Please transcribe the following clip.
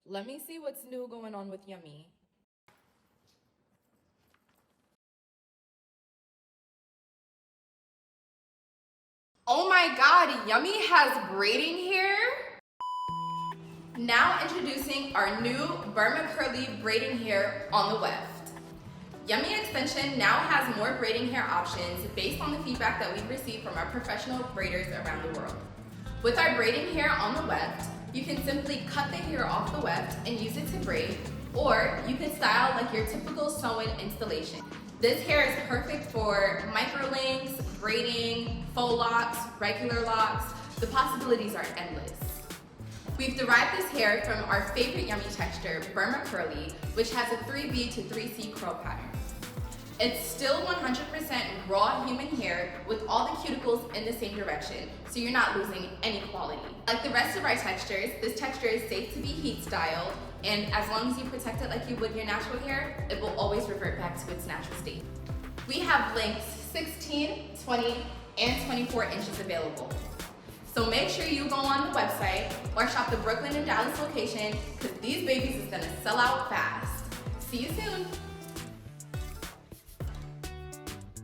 Let me see what's new going on with Yummy. Oh my god, Yummy has braiding hair? Now introducing our new Burma Curly Braiding Hair on the Weft. Yummy Extension now has more braiding hair options based on the feedback that we've received from our professional braiders around the world. With our braiding hair on the Weft, you can simply cut the hair off the weft and use it to braid, or you can style like your typical sew-in installation. This hair is perfect for microlinks, braiding, faux locks, regular locks. The possibilities are endless. We've derived this hair from our favorite Yummy texture, Burma Curly, which has a 3B to 3C curl pattern. It's still 100% raw human hair with all the cuticles in the same direction, so you're not losing any quality. Like the rest of our textures, this texture is safe to be heat styled, and as long as you protect it like you would your natural hair, it will always revert back to its natural state. We have lengths 16, 20, and 24 inches available. So make sure you go on the website or shop the Brooklyn and Dallas location, because these babies is gonna sell out fast. See you soon.